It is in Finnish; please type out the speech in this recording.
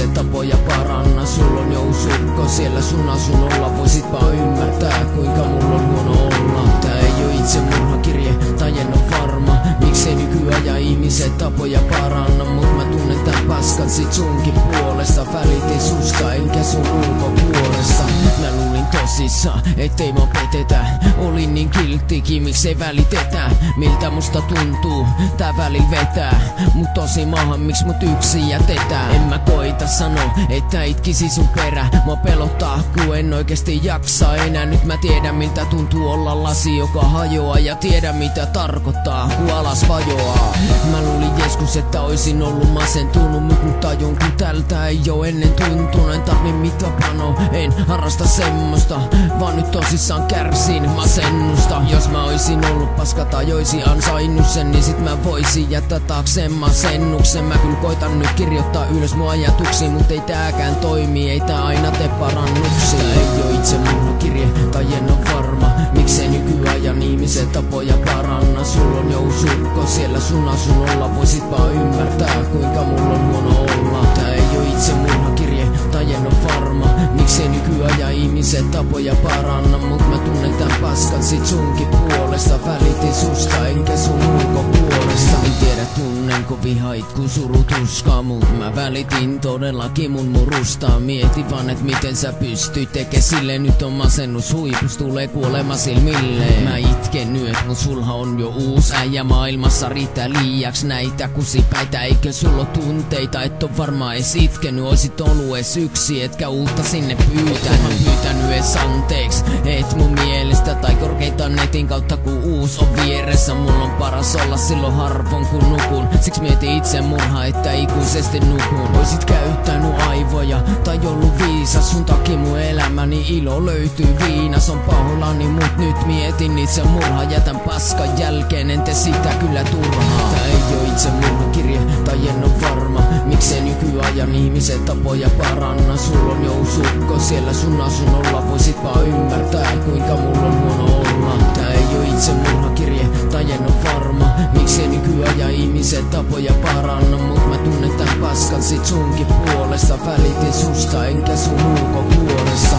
ihmiset tapoja paranna. Sulla on jousukko siellä sun asunnolla, voisit vaan ymmärtää kuinka mulla on huono olla. Tää ei oo itsemurhakirje tai en oo varma, miksei nykyajan ihmiset tapoja paranna. Mut mä tunnen tän paskan sit sunkin puolesta, välitin susta enkä sun ulkopuolesta. Mä luulin tosissaan, ettei mua petetä, olin niin kilttikin, miksei välitetä miltä musta tuntuu, tää välillä vetää mut tosi maahan, miks mut yksin jätetään. En mä koita sano, että itkisi sun perä, mua pelottaa ku en oikeesti jaksa enää. Nyt mä tiedän miltä tuntuu olla lasi joka hajoaa, ja tiedän mitä tarkoittaa ku alas vajoaa. Mä luulin joskus että oisin ollut masentunut, mut tajun ku tältä ei oo ennen tuntunut. En tarvi mitapano, en harrasta semmoista, vaan nyt tosissaan kärsin masennusta. Jos mä oisin ollut paska tai oisin ansainnut sen, niin sit mä voisin jättää taakseen masennuksen. Mä kyllä koitan nyt kirjoittaa ylös mun ajatuksia, mut ei tääkään toimi, ei tää aina tee parannuksia. Tää ei oo itsemurhakirje tai en oo varma, miksei nykyajan ihmiset tapoja paranna. Sulla on jousukko siellä sun asunnolla, voisit vaan ymmärtää kuinka mulla on huono olla. Tää ei oo itsemurhakirje tai en oo varma, miksei nykyajan ihmiset tapoja paranna. Mut mä tunnen tän paskan sit sunkin puolesta, välitin susta enkä sun ulkopuolesta. En tiedä tunnenko vihait ku surutuskaa, mut mä välitin todellakin mun murusta. Mietin vaan et miten sä pystyt tekee sille, nyt on masennus huipus, tulee kuolema silmilleen. Mä itken nyt, mut sulha on jo uus äijä maailmassa, riittää liiaks näitä kusipäitä. Eikö sulla oo tunteita, et oo varmaan ees itkenyt, oisit ollu ees yksi, etkä uutta sinne pyytänyt. Mä pyytänyt ees anteeks, et mun mielestä, tai korkeita netin kautta ku uus on vieressä. Mulla on paras olla silloin harvoin kun nukun, siks mietin itsemurhaa, että ikuisesti nukun. Oisit käyttänyt aivoja tai ollut viisas, sun takia mun elämäni ilo löytyy viinas. On pahoillani mut nyt mietin itsemurhaa, jätän paskan jälkeen, en tee sitä kyllä turhaa. Tää ei oo itsemurhakirje tai en oo varma, miksei nykyajan ihmiset tapoja paranna. Sulla on jousukko siellä sun asunnolla, voisit vaan ymmärtää kuinka mulla on huono olla. Tää ei oo itsemurhakirje tai en oo varma, miksei nykyajan ihmiset tapoja paranna. Mut mä tunnen tän paskan sit sunkin puolesta, välitin susta enkä sun ulkopuolesta.